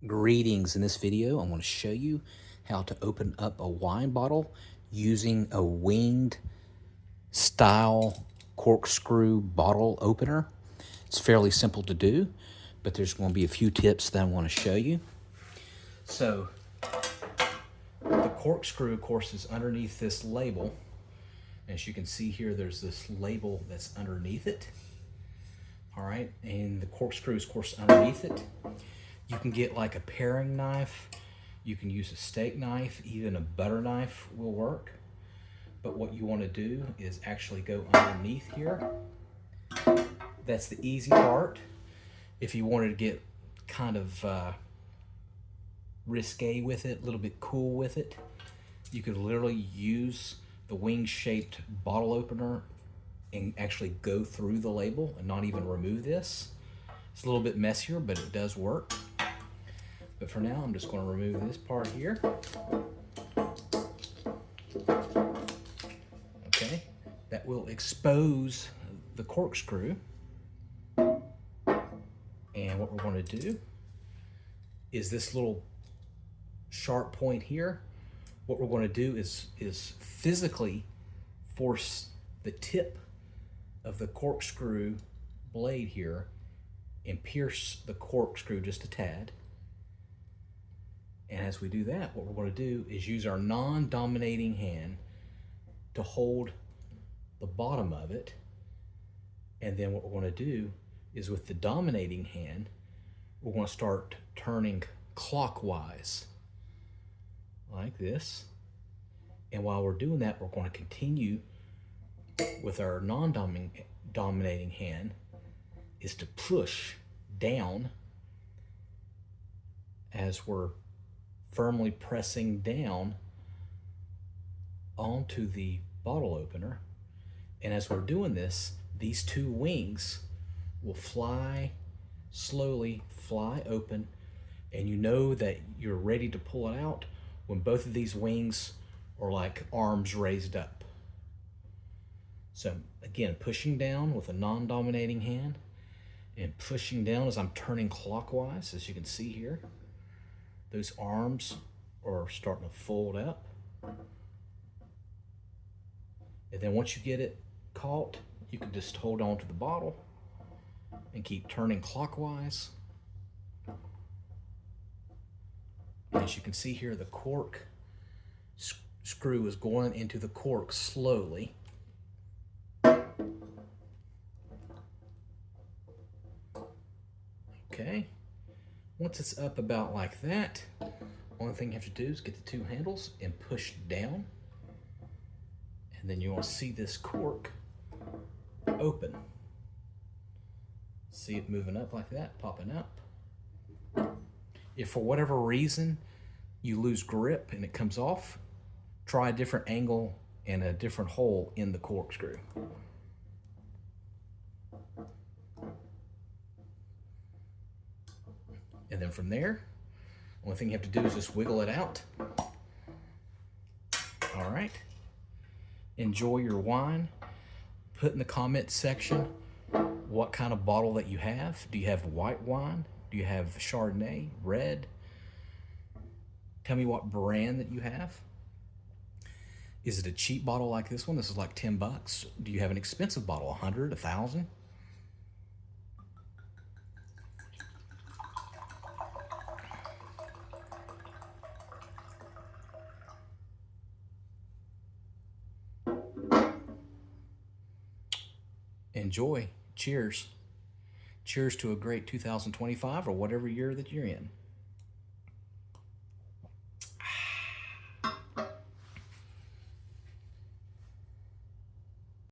Greetings. In this video, I'm going to show you how to open up a wine bottle using a winged style corkscrew bottle opener. It's fairly simple to do, but there's going to be a few tips that I want to show you. So the corkscrew, of course, is underneath this label. As you can see here, there's this label that's underneath it. All right, and the corkscrew is, of course, underneath it. You can get like a paring knife, you can use a steak knife, even a butter knife will work. But what you want to do is actually go underneath here. That's the easy part. If you wanted to get kind of risque with it, a little bit cool with it, you could literally use the wing-shaped bottle opener and actually go through the label and not even remove this. It's a little bit messier, but it does work. But for now, I'm just going to remove this part here. Okay, that will expose the corkscrew. And what we're going to do is this little sharp point here. What we're going to do is physically force the tip of the corkscrew blade here and pierce the corkscrew just a tad. And as we do that, what we're going to do is use our non-dominating hand to hold the bottom of it. And then what we're going to do is with the dominating hand, we're going to start turning clockwise like this. And while we're doing that, we're going to continue with our non-dominating hand is to push down as we're firmly pressing down onto the bottle opener. And as we're doing this, these two wings will slowly fly open, and you know that you're ready to pull it out when both of these wings are like arms raised up. So again, pushing down with a non-dominating hand and pushing down as I'm turning clockwise, as you can see here. Those arms are starting to fold up. And then once you get it caught, you can just hold on to the bottle and keep turning clockwise. And as you can see here, the cork screw is going into the cork slowly. Okay. Once it's up about like that, only thing you have to do is get the two handles and push down. And then you want to see this cork open. See it moving up like that, popping up. If for whatever reason you lose grip and it comes off, try a different angle and a different hole in the corkscrew. And then from there, only thing you have to do is just wiggle it out. All right. Enjoy your wine. Put in the comment section what kind of bottle that you have. Do you have white wine? Do you have Chardonnay, red? Tell me what brand that you have. Is it a cheap bottle like this one? This is like 10 bucks. Do you have an expensive bottle, 100, 1,000? Enjoy. Cheers. Cheers to a great 2025 or whatever year that you're in.